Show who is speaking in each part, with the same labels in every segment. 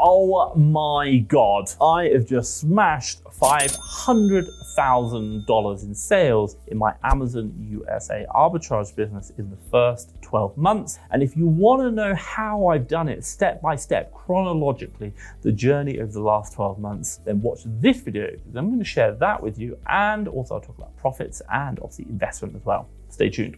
Speaker 1: Oh my God, I have just smashed $500,000 in sales in my Amazon USA arbitrage business in the first 12 months. And if you want to know how I've done it step by step, chronologically, the journey of the last 12 months, then watch this video because I'm going to share that with you. And also I'll talk about profits and obviously investment as well. Stay tuned.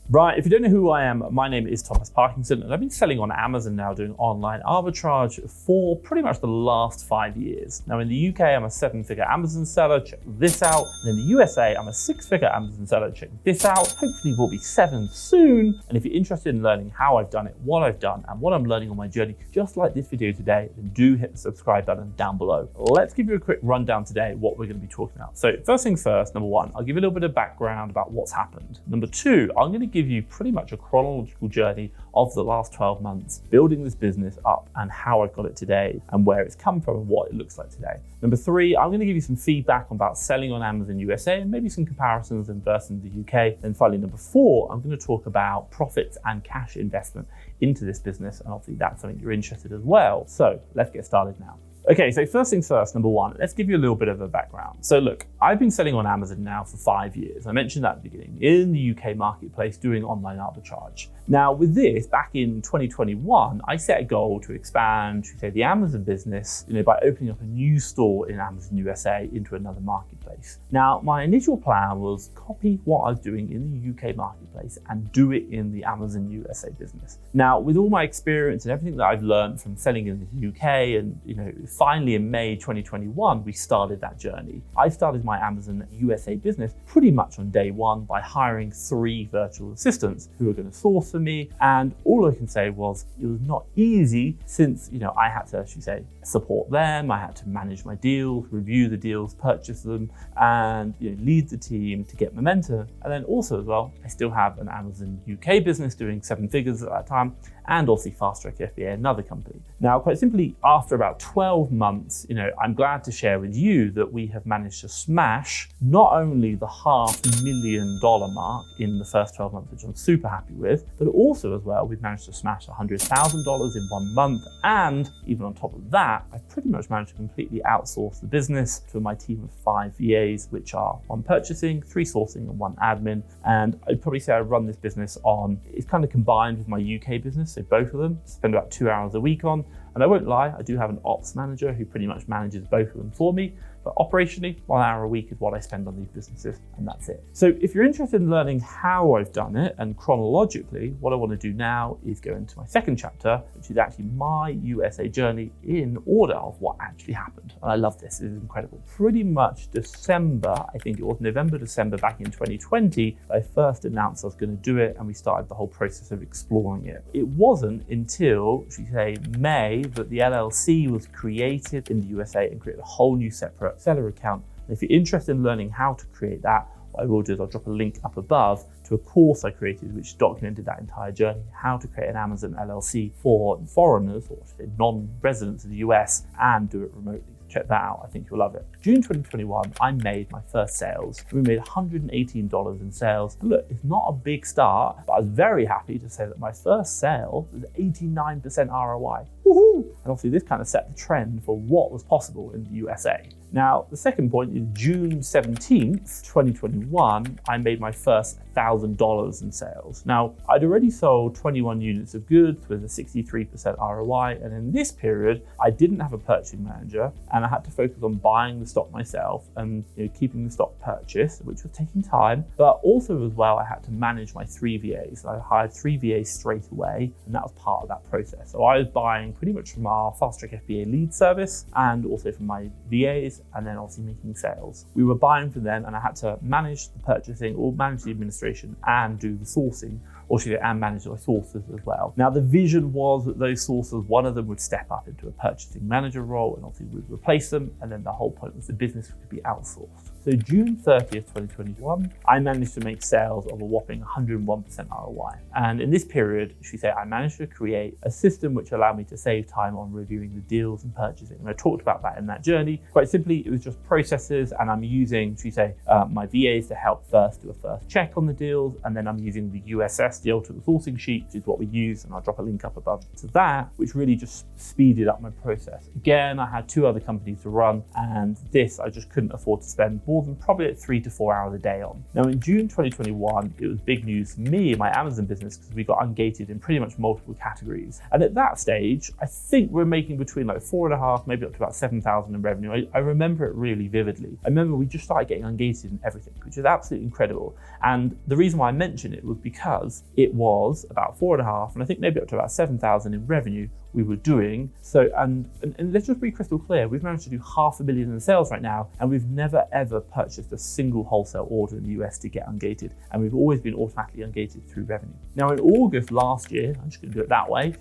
Speaker 1: Right, if you don't know who I am, my name is Thomas Parkinson and I've been selling on Amazon now doing online arbitrage for pretty much the last 5 years. Now in the UK, I'm a 7-figure Amazon seller, check this out. And in the USA, I'm a 6-figure Amazon seller, check this out. Hopefully we'll be 7 soon. And if you're interested in learning how I've done it, what I've done, and what I'm learning on my journey, just like this video today, then do hit the subscribe button down below. Let's give you a quick rundown today what we're going to be talking about. So first things first, number one, I'll give you a little bit of background about what's happened. Number two, I'm going to give you pretty much a chronological journey of the last 12 months, building this business up and how I've got it today and where it's come from and what it looks like today. Number three, I'm going to give you some feedback about selling on Amazon USA and maybe some comparisons versus the UK. And finally, number four, I'm going to talk about profits and cash investment into this business. And obviously that's something you're interested in as well. So let's get started now. Okay, so first things first, number one, let's give you a little bit of a background. So look, I've been selling on Amazon now for 5 years. I mentioned that at the beginning, in the UK marketplace doing online arbitrage. Now with this, back in 2021, I set a goal to expand, should we say, the Amazon business, by opening up a new store in Amazon USA into another marketplace. Now, my initial plan was copy what I was doing in the UK marketplace and do it in the Amazon USA business. Now, with all my experience and everything that I've learned from selling in the UK and, finally in May 2021, we started that journey. I started my Amazon USA business pretty much on day one by hiring 3 virtual assistants who were going to source for me. And all I can say was it was not easy since, I had to, should we say, support them. I had to manage my deals, review the deals, purchase them, and lead the team to get momentum. And then also as well, I still have an Amazon UK business doing 7 figures at that time, and obviously FastTrackFBA, another company. Now, quite simply, after about 12 months, I'm glad to share with you that we have managed to smash not only the $500,000 mark in the first 12 months, which I'm super happy with, but also as well, we've managed to smash $100,000 in 1 month. And even on top of that, I've pretty much managed to completely outsource the business to my team of 5 VAs, which are 1 purchasing, 3 sourcing, and 1 admin. And I'd probably say I run this business on, it's kind of combined with my UK business. So both of them spend about 2 hours a week on. And I won't lie, I do have an ops manager who pretty much manages both of them for me. But operationally, 1 hour a week is what I spend on these businesses, and that's it. So if you're interested in learning how I've done it and chronologically, what I want to do now is go into my second chapter, which is actually my USA journey in order of what actually happened. And I love this, it is incredible. Pretty much December, I think it was November, December back in 2020, I first announced I was going to do it and we started the whole process of exploring it. It wasn't until, should we say, May that the LLC was created in the USA and created a whole new separate seller account. And if you're interested in learning how to create that, what I will do is I'll drop a link up above to a course I created which documented that entire journey, how to create an Amazon LLC for foreigners or non-residents of the US and do it remotely. Check that out, I think you'll love it. June 2021, I made my first sales. We made $118 in sales. And look, it's not a big start, but I was very happy to say that my first sale was 89% ROI. Woohoo! And obviously this kind of set the trend for what was possible in the USA. Now, the second point is June 17th, 2021, I made my first $1,000 in sales. Now, I'd already sold 21 units of goods with a 63% ROI. And in this period, I didn't have a purchasing manager and I had to focus on buying the stock myself and keeping the stock purchased, which was taking time. But also as well, I had to manage my 3 VAs. I hired 3 VAs straight away, and that was part of that process. So I was buying pretty much from our FastTrackFBA lead service and also from my VAs, and then obviously making sales. We were buying from them and I had to manage the purchasing or manage the administration and do the sourcing, or should I manage my sources as well. Now the vision was that those sources, one of them would step up into a purchasing manager role and obviously we'd replace them, and then the whole point was the business could be outsourced. So June 30th, 2021, I managed to make sales of a whopping 101% ROI. And in this period, should we say, I managed to create a system which allowed me to save time on reviewing the deals and purchasing. And I talked about that in that journey. Quite simply, it was just processes, and I'm using, should we say, my VAs to help first do a first check on the deals, and then I'm using the USS, the ultimate sourcing sheet, which is what we use, and I'll drop a link up above to that, which really just speeded up my process. Again, I had 2 other companies to run, and this I just couldn't afford to spend more than probably 3 to 4 hours a day on. Now in June 2021, it was big news for me and my Amazon business because we got ungated in pretty much multiple categories. And at that stage, I think we're making between like 4.5, maybe up to about 7,000 in revenue. I remember it really vividly. I remember we just started getting ungated in everything, which is absolutely incredible. And the reason why I mentioned it was because it was about 4.5, and I think maybe up to about 7,000 in revenue we were doing. So, and let's just be crystal clear, we've managed to do $500,000 in sales right now, and we've never ever purchased a single wholesale order in the US to get ungated. And we've always been automatically ungated through revenue. Now in August last year, I'm just gonna do it that way,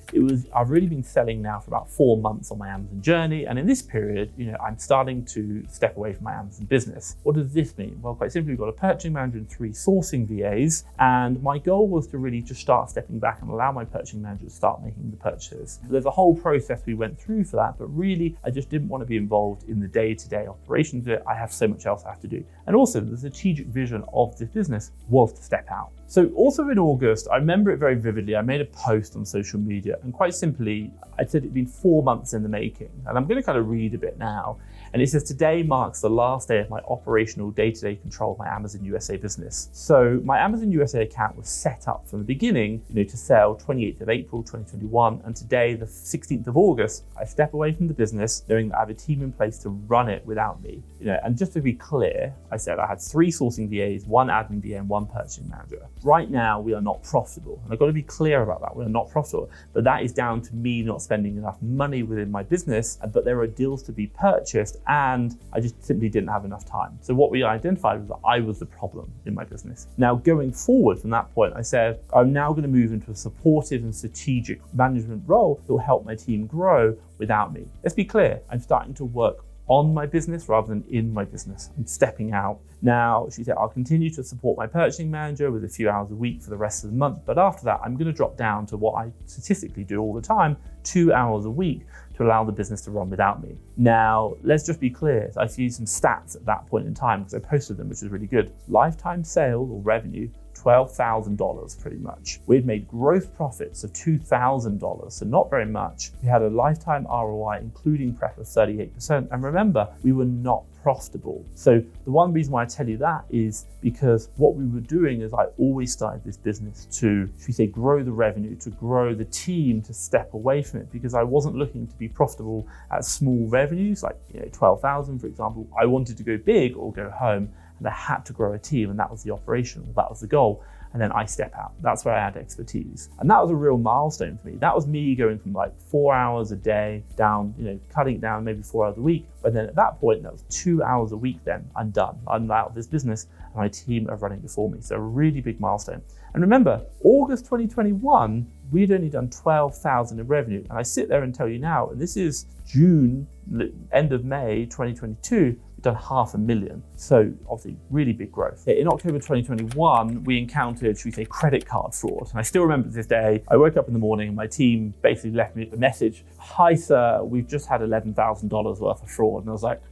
Speaker 1: I've really been selling now for about 4 months on my Amazon journey. And in this period, I'm starting to step away from my Amazon business. What does this mean? Well, quite simply, we've got a purchasing manager and 3 sourcing VAs. And my goal was to really just start stepping back and allow my purchasing manager to start making the purchases. There's a whole process we went through for that, but really, I just didn't want to be involved in the day-to-day operations of it. I have so much else I have to do. And also, the strategic vision of this business was to step out. So also in August, I remember it very vividly, I made a post on social media, and quite simply, I said it'd been 4 months in the making. And I'm going to kind of read a bit now. And it says, today marks the last day of my operational day-to-day control of my Amazon USA business. So my Amazon USA account was set up from the beginning, to sell 28th of April, 2021. And today, the 16th of August, I step away from the business knowing that I have a team in place to run it without me. And just to be clear, I said I had 3 sourcing VAs, 1 admin VA, and 1 purchasing manager. Right now, we are not profitable. And I've got to be clear about that. We are not profitable, but that is down to me not spending enough money within my business, but there are deals to be purchased, and I just simply didn't have enough time. So what we identified was that I was the problem in my business. Now, going forward from that point, I said, I'm now going to move into a supportive and strategic management role that will help my team grow without me. Let's be clear, I'm starting to work on my business rather than in my business. I'm stepping out. Now, she said, I'll continue to support my purchasing manager with a few hours a week for the rest of the month. But after that, I'm going to drop down to what I statistically do all the time, 2 hours a week to allow the business to run without me. Now, let's just be clear. I've used some stats at that point in time because I posted them, which is really good. Lifetime sales or revenue, $12,000 pretty much. We'd made gross profits of $2,000, so not very much. We had a lifetime ROI, including prep, of 38%. And remember, we were not profitable. So the one reason why I tell you that is because what we were doing is I always started this business to, should we say, grow the revenue, to grow the team, to step away from it, because I wasn't looking to be profitable at small revenues, like 12,000, for example. I wanted to go big or go home, and I had to grow a team, and that was the operation, that was the goal. And then I step out. That's where I had expertise. And that was a real milestone for me. That was me going from like 4 hours a day down, cutting it down maybe 4 hours a week. But then at that point, that was 2 hours a week then. I'm done. I'm out of this business and my team are running before me. So a really big milestone. And remember, August 2021, we'd only done 12,000 in revenue. And I sit there and tell you now, and this is June, end of May 2022, done $500,000. So obviously really big growth. In October 2021, we encountered, should we say, credit card fraud. And I still remember to this day, I woke up in the morning and my team basically left me a message. Hi sir, we've just had $11,000 worth of fraud. And I was like,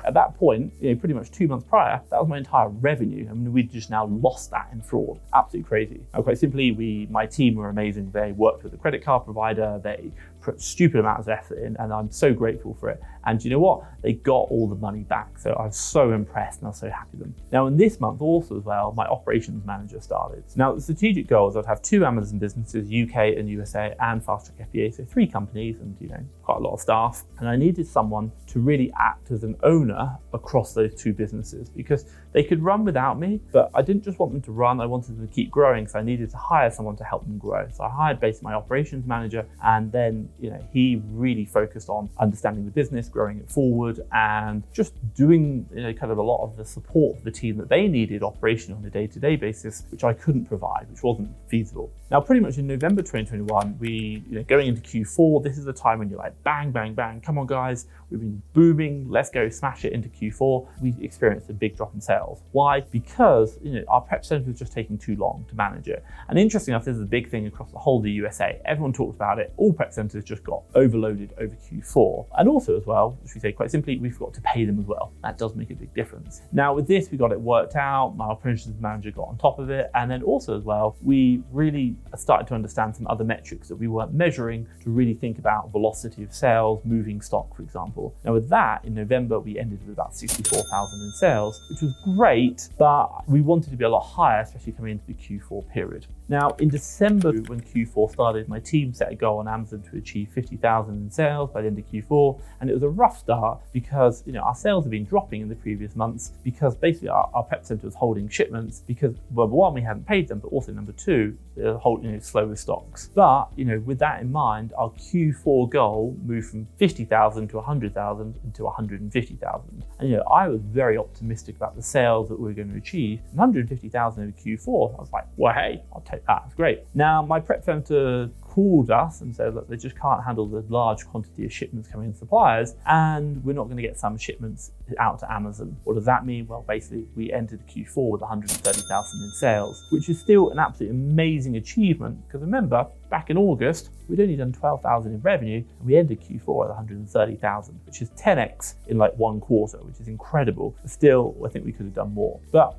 Speaker 1: at that point, pretty much 2 months prior, that was my entire revenue. I mean, we'd just now lost that in fraud. Absolutely crazy. Now, quite simply, my team were amazing. They worked with a credit card provider. They put stupid amounts of effort in, and I'm so grateful for it. And you know what? They got all the money back. So I was so impressed and I was so happy with them. Now, in this month also as well, my operations manager started. Now, the strategic goal is I'd have 2 Amazon businesses, UK and USA, and FastTrackFBA, so 3 companies and, quite a lot of staff. And I needed someone to really act as an owner across those 2 businesses because they could run without me, but I didn't just want them to run, I wanted them to keep growing. So I needed to hire someone to help them grow. So I hired basically my operations manager, and then, he really focused on understanding the business, growing it forward, and just doing, kind of a lot of the support for the team that they needed operationally on a day-to-day basis, which I couldn't provide, which wasn't feasible. Now, pretty much in November 2021, we, going into Q4, this is the time when you're like, bang, bang, bang, come on guys, we've been booming, let's go smash it into Q4, we experienced a big drop in sales. Why? Because our prep center was just taking too long to manage it. And interesting enough, this is a big thing across the whole of the USA. Everyone talks about it. All prep centers just got overloaded over Q4. And also as well, which we say quite simply, we forgot to pay them as well. That does make a big difference. Now with this, we got it worked out. My operations manager got on top of it. And then also as well, we really started to understand some other metrics that we weren't measuring to really think about velocity of sales, moving stock, for example. Now with that, in November, we ended with about 64,000 in sales, which was great, but we wanted to be a lot higher, especially coming into the Q4 period. Now in December, when Q4 started, my team set a goal on Amazon to achieve 50,000 in sales by the end of Q4. And it was a rough start because our sales have been dropping in the previous months because basically our prep center was holding shipments because, well, number one, we hadn't paid them, but also number two, they're holding slow with stocks. But with that in mind, our Q4 goal moved from 50,000 to 100,000 into 150,000. And I was very optimistic about the sales that we were going to achieve. 150,000 over Q4, I was like, well, hey, I'll take that. It's great. Now my prep center called us and said that they just can't handle the large quantity of shipments coming in suppliers, and we're not going to get some shipments out to Amazon. What does that mean? Well, basically, we entered Q4 with 130,000 in sales, which is still an absolutely amazing achievement because remember, back in August, we'd only done 12,000 in revenue, and we ended Q4 at 130,000, which is 10x in like one quarter, which is incredible. But still, I think we could have done more. But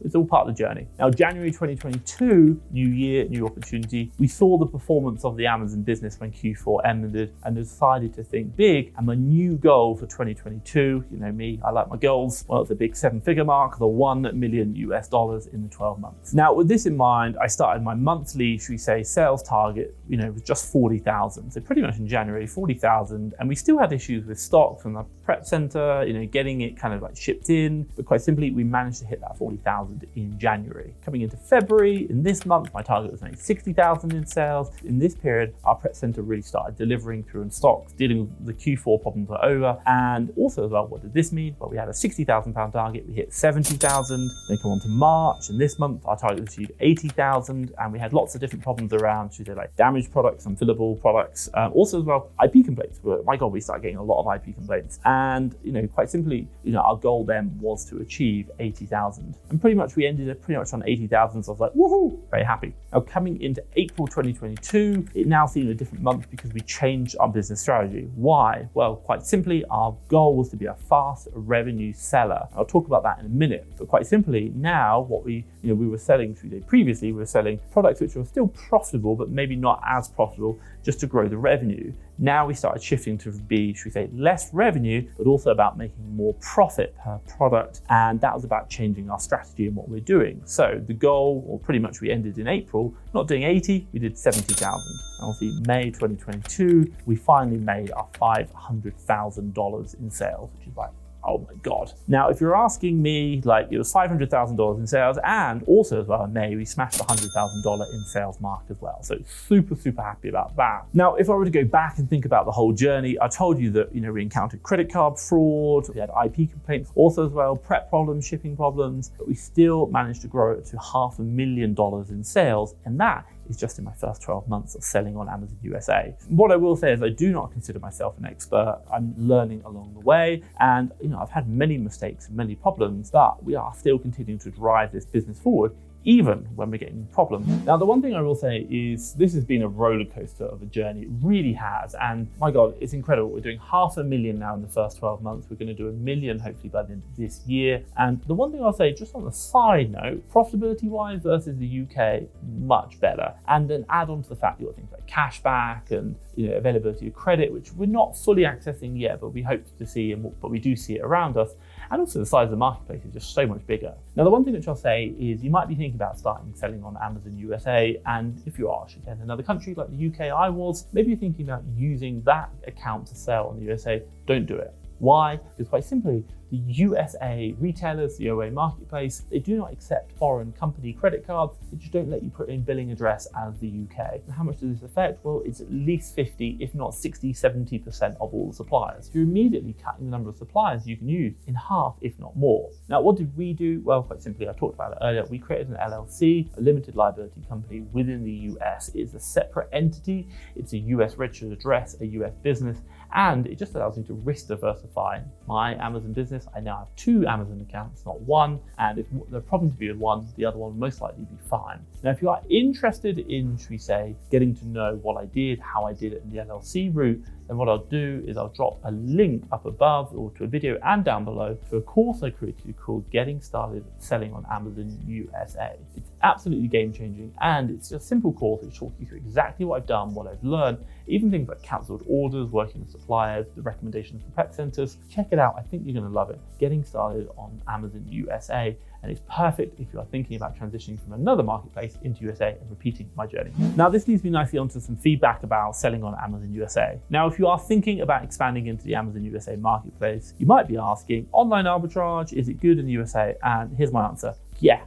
Speaker 1: it's all part of the journey. Now, January 2022, new year, new opportunity. We saw the performance of the Amazon business when Q4 ended and decided to think big. And my new goal for 2022, me, I like my goals. Well, it's a big 7-figure mark, the $1 million US in the 12 months. Now, with this in mind, I started my monthly, should we say, sales target, with just 40,000. So pretty much in January, 40,000. And we still had issues with stock from the prep center, getting it kind of like shipped in. But quite simply, we managed to hit that 40,000 in January. Coming into February, in this month, my target was only 60,000 in sales. In this period, our prep center really started delivering through in stocks, dealing with the Q4 problems were over. And also as well, what did this mean? Well, we had a £60,000 target, we hit 70,000. Then come on to March, and this month, our target was to achieve 80,000. And we had lots of different problems around, should we say, like damaged products, unfillable products. Also as well, IP complaints. My God, we started getting a lot of IP complaints. And, quite simply, our goal then was to achieve 80,000. And pretty much we ended up pretty much on 80,000, so I was like, woohoo, very happy. Now coming into April 2022, it now seemed a different month because we changed our business strategy. Why? Well, quite simply, our goal was to be a fast revenue seller. I'll talk about that in a minute, but quite simply, now what we were selling previously, we were selling products which were still profitable, but maybe not as profitable, just to grow the revenue. Now we started shifting to be, should we say, less revenue, but also about making more profit per product. And that was about changing our strategy and what we're doing. So the goal, or pretty much we ended in April, not doing 80, we did 70,000. Obviously, May 2022, we finally made our $500,000 in sales, which is like, oh my God. Now, if you're asking me, it was $500,000 in sales, and also as well in May, we smashed the $100,000 in sales mark as well. So super, super happy about that. Now, if I were to go back and think about the whole journey, I told you that, we encountered credit card fraud, we had IP complaints, also as well, prep problems, shipping problems, but we still managed to grow it to $500,000 in sales. And that is just in my first 12 months of selling on Amazon USA. What I will say is I do not consider myself an expert. I'm learning along the way. And I've had many mistakes and many problems, but we are still continuing to drive this business forward, even when we're getting problems. Now, the one thing I will say is this has been a roller coaster of a journey. It really has. And my God, it's incredible. We're doing $500,000 now in the first 12 months. We're going to do $1 million hopefully by the end of this year. And the one thing I'll say, just on the side note, profitability-wise versus the UK, much better. And then add on to the fact you've got things like cashback and availability of credit, which we're not fully accessing yet, but we hope to see, but we do see it around us. And also the size of the marketplace is just so much bigger. Now, the one thing which I'll say is you might be thinking about starting selling on Amazon USA. And if you are, in another country like the UK I was, maybe you're thinking about using that account to sell on the USA, don't do it. Why? Because quite simply, the USA retailers, the OA marketplace, they do not accept foreign company credit cards. They just don't let you put in billing address as the UK. And how much does this affect? Well, it's at least 50, if not 60, 70% of all the suppliers. You're immediately cutting the number of suppliers you can use in half, if not more. Now, what did we do? Well, quite simply, I talked about it earlier. We created an LLC, a limited liability company within the US. It's a separate entity. It's a US registered address, a US business, and it just allows me to risk diversify my Amazon business. I now have 2 Amazon accounts, not 1. And if the problem to be with one, the other one will most likely be fine. Now, if you are interested in, should we say, getting to know what I did, how I did it in the LLC route, then what I'll do is I'll drop a link up above or to a video and down below to a course I created called Getting Started Selling on Amazon USA. It's absolutely game changing, and it's a simple course which talks you through exactly what I've done, what I've learned, even things like cancelled orders, working with suppliers, the recommendations for pet centers. Check it out. I think you're going to love it. Getting Started on Amazon USA. And it's perfect if you are thinking about transitioning from another marketplace into USA and repeating my journey. Now, this leads me nicely onto some feedback about selling on Amazon USA. Now, if you are thinking about expanding into the Amazon USA marketplace, you might be asking, online arbitrage, is it good in the USA? And here's my answer. Yeah,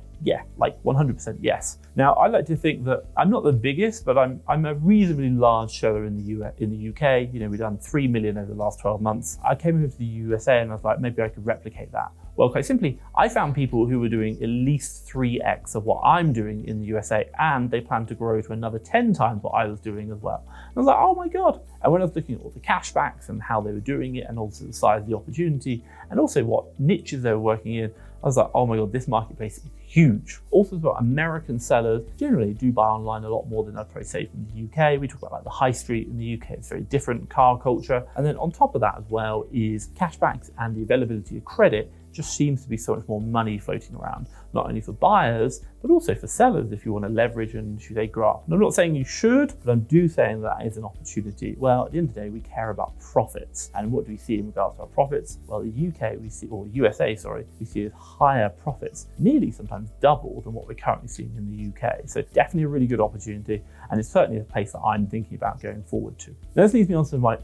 Speaker 1: like 100% yes. Now, I like to think that I'm not the biggest, but I'm a reasonably large seller in the UK. You know, we've done 3 million over the last 12 months. I came over to the USA and I was like, maybe I could replicate that. Well, quite simply, I found people who were doing at least 3x of what I'm doing in the USA, and they plan to grow to another 10 times what I was doing as well. And I was like, oh my God. And when I was looking at all the cashbacks and how they were doing it, and also the size of the opportunity, and also what niches they were working in, I was like, oh my God, this marketplace is huge. Also as well, American sellers generally do buy online a lot more than I'd probably say from the UK. We talk about like the high street in the UK, it's very different car culture. And then on top of that as well is cashbacks and the availability of credit just seems to be so much more money floating around, not only for buyers, but also for sellers if you want to leverage and should they grow up. And I'm not saying you should, but I'm saying that is an opportunity. Well, at the end of the day, we care about profits. And what do we see in regards to our profits? Well, the UK, USA, we see as higher profits, nearly sometimes double than what we're currently seeing in the UK. So definitely a really good opportunity. And it's certainly a place that I'm thinking about going forward to. Now, this leads me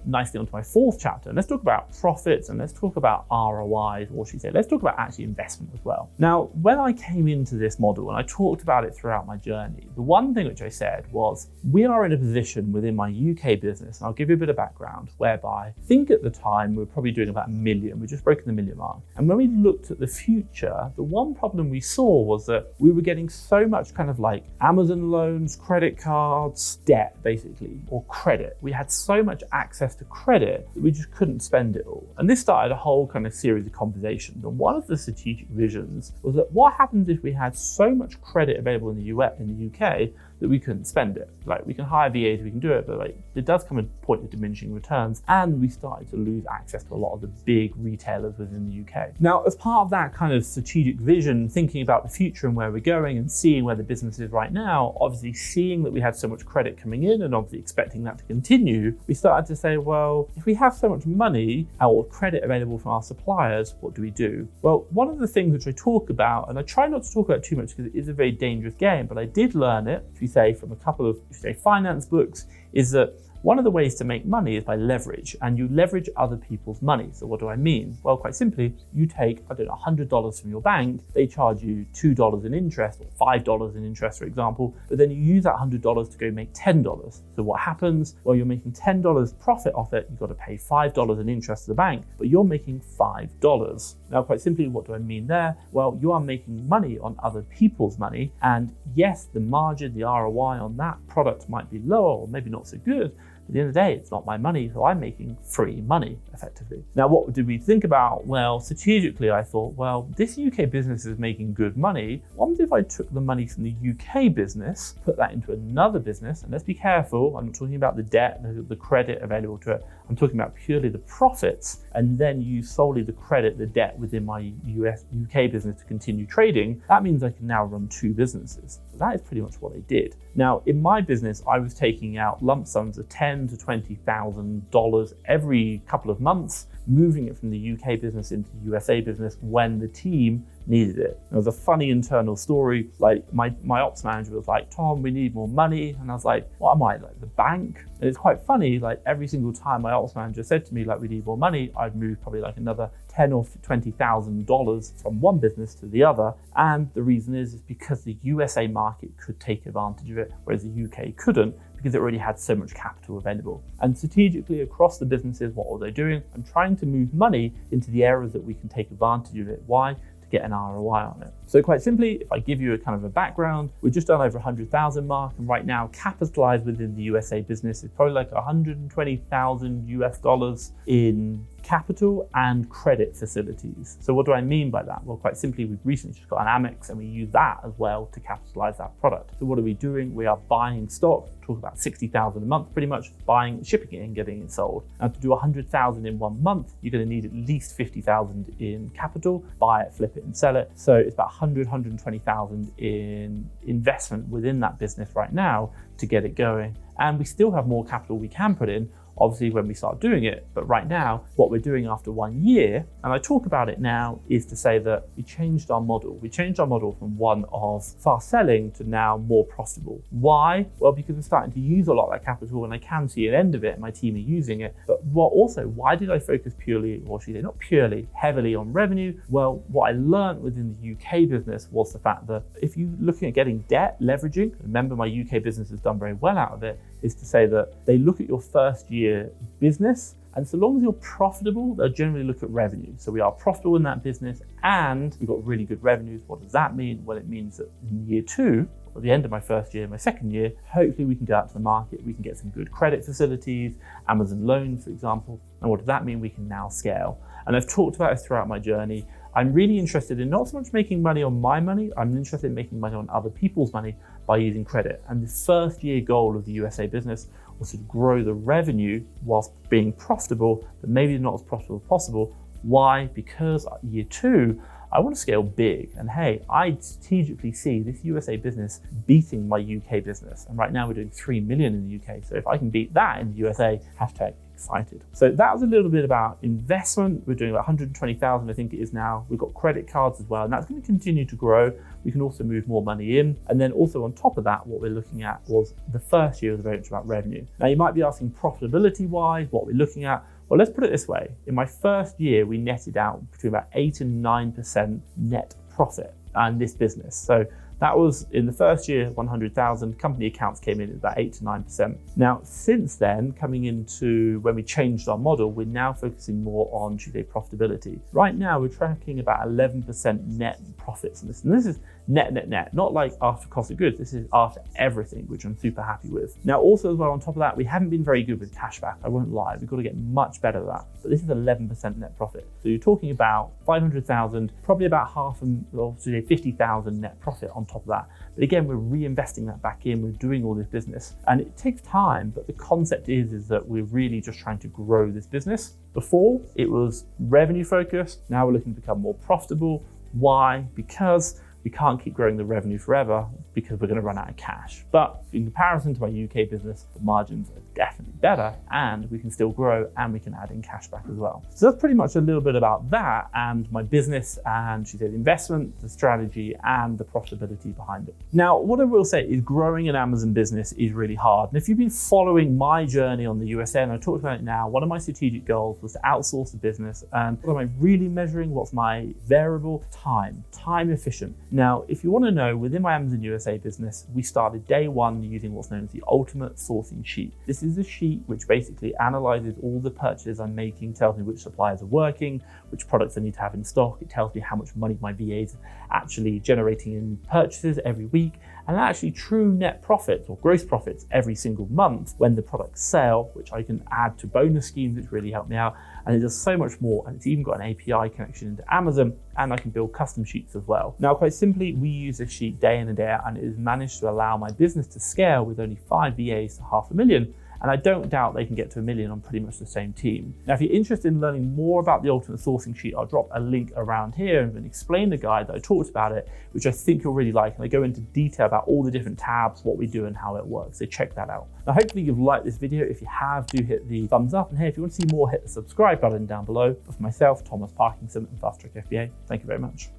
Speaker 1: nicely onto my 4th chapter. And let's talk about profits and let's talk about ROIs, or should we say, let's talk about actually investment as well. Now, when I came into this model and I talked about it throughout my journey, the one thing which I said was, we are in a position within my UK business, and I'll give you a bit of background, whereby I think at the time we were probably doing about 1 million. We'd just broken the 1 million mark. And when we looked at the future, the one problem we saw was that we were getting so much kind of like Amazon loans, credit cards, debt basically, or credit. We had so much access to credit that we just couldn't spend it all. And this started a whole kind of series of conversations. And one of the strategic visions was that what happens if we had so much credit available in the UK that we couldn't spend it? Like, we can hire VAs, we can do it, but like it does come a point of diminishing returns, and we started to lose access to a lot of the big retailers within the UK. Now, as part of that kind of strategic vision, thinking about the future and where we're going and seeing where the business is right now, obviously seeing that we had so much credit coming in and obviously expecting that to continue, we started to say, well, if we have so much money or credit available from our suppliers, what do we do? Well, one of the things which I talk about, and I try not to talk about too much because it is a very dangerous game, but I did learn it, if you say, from a couple of finance books, is that one of the ways to make money is by leverage, and you leverage other people's money. So what do I mean? Well, quite simply, you take, $100 from your bank, they charge you $2 in interest or $5 in interest, for example, but then you use that $100 to go make $10. So what happens? Well, you're making $10 profit off it, you've got to pay $5 in interest to the bank, but you're making $5. Now, quite simply, what do I mean there? Well, you are making money on other people's money, and yes, the margin, the ROI on that product might be lower or maybe not so good. At the end of the day, it's not my money, so I'm making free money, effectively. Now, what did we think about? Well, strategically, I thought, well, this UK business is making good money. What if I took the money from the UK business, put that into another business, and let's be careful, I'm not talking about the debt, the credit available to it, I'm talking about purely the profits, and then use solely the credit, the debt within my UK business to continue trading. That means I can now run 2 businesses. So that is pretty much what I did. Now, in my business, I was taking out lump sums of 10, $10,000 to $20,000 every couple of months, moving it from the UK business into the USA business when the team needed it. There was a funny internal story, like my ops manager was like, Tom, we need more money. And I was like, what am I, like the bank? And it's quite funny, like every single time my ops manager said to me, like, we need more money, I'd move probably like another $10,000 or $20,000 from one business to the other. And the reason is because the USA market could take advantage of it, whereas the UK couldn't, because it already had so much capital available. And strategically across the businesses, what were they doing? I'm trying to move money into the areas that we can take advantage of it. Why? To get an ROI on it. So quite simply, if I give you a kind of a background, we've just done over 100,000 mark, and right now capitalized within the USA business is probably like 120,000 US dollars in capital and credit facilities. So what do I mean by that? Well, quite simply, we've recently just got an Amex and we use that as well to capitalize that product. So what are we doing? We are buying stock, talk about 60,000 a month, pretty much buying, shipping it and getting it sold. Now to do 100,000 in 1 month, you're going to need at least 50,000 in capital, buy it, flip it and sell it. So it's about 120,000 in investment within that business right now to get it going. And we still have more capital we can put in, obviously when we start doing it. But right now, what we're doing after 1 year, and I talk about it now, is to say that we changed our model. We changed our model from one of fast selling to now more profitable. Why? Well, because we're starting to use a lot of that capital and I can see an end of it and my team are using it. But why did I focus purely, or should I say not purely, heavily on revenue? Well, what I learned within the UK business was the fact that if you're looking at getting debt, leveraging, remember my UK business has done very well out of it, is to say that they look at your first year business, and so long as you're profitable, they'll generally look at revenue. So we are profitable in that business and we've got really good revenues. What does that mean? Well, it means that in year 2, or the end of my first year, my second year, hopefully we can go out to the market, we can get some good credit facilities, Amazon loans, for example. And what does that mean? We can now scale. And I've talked about this throughout my journey. I'm really interested in not so much making money on my money, I'm interested in making money on other people's money by using credit. And the first year goal of the USA business was to grow the revenue whilst being profitable, but maybe not as profitable as possible. Why? Because year 2, I want to scale big. And hey, I strategically see this USA business beating my UK business. And right now we're doing 3 million in the UK. So if I can beat that in the USA, #excited. So that was a little bit about investment. We're doing about 120,000, I think it is now. We've got credit cards as well, and that's going to continue to grow. We can also move more money in. And then also on top of that, what we're looking at was the first year was very much about revenue. Now you might be asking profitability wise, what we're looking at. Well, let's put it this way. In my first year, we netted out between about 8 and 9% net profit on this business. So that was in the first year, 100,000. Company accounts came in at about 8 to 9%. Now, since then, coming into when we changed our model, we're now focusing more on, should we say, profitability. Right now, we're tracking about 11% net profits. And this is net, not like after cost of goods. This is after everything, which I'm super happy with. Now, also as well, on top of that, we haven't been very good with cashback. I won't lie. We've got to get much better at that. But this is 11% net profit. So you're talking about 500,000, probably about half, or should we say 50,000 net profit on top of that. But again, we're reinvesting that back in, we're doing all this business. And it takes time, but the concept is that we're really just trying to grow this business. Before, it was revenue focused. Now we're looking to become more profitable. Why? Because we can't keep growing the revenue forever because we're going to run out of cash. But in comparison to my UK business, the margins are definitely better and we can still grow and we can add in cash back as well. So that's pretty much a little bit about that and my business and she said investment, the strategy and the profitability behind it. Now, what I will say is growing an Amazon business is really hard. And if you've been following my journey on the USA, and I talked about it now, one of my strategic goals was to outsource the business. And what am I really measuring? What's my variable? Time efficient. Now, if you want to know, within my Amazon USA business, we started day one using what's known as the ultimate sourcing sheet. This is a sheet which basically analyzes all the purchases I'm making, tells me which suppliers are working, which products I need to have in stock. It tells me how much money my VAs are actually generating in purchases every week, and actually true net profits or gross profits every single month when the products sell, which I can add to bonus schemes, which really help me out. And it does so much more. And it's even got an API connection into Amazon, and I can build custom sheets as well. Now, quite simply, we use this sheet day in and day out, and it has managed to allow my business to scale with only 5 VAs to $500,000 And I don't doubt they can get to 1 million on pretty much the same team. Now, if you're interested in learning more about the ultimate sourcing sheet, I'll drop a link around here and explain the guide that I talked about it, which I think you'll really like. And I go into detail about all the different tabs, what we do and how it works. So check that out. Now, hopefully you've liked this video. If you have, do hit the thumbs up. And hey, if you want to see more, hit the subscribe button down below. But for myself, Thomas Parkinson and FastTrackFBA, thank you very much.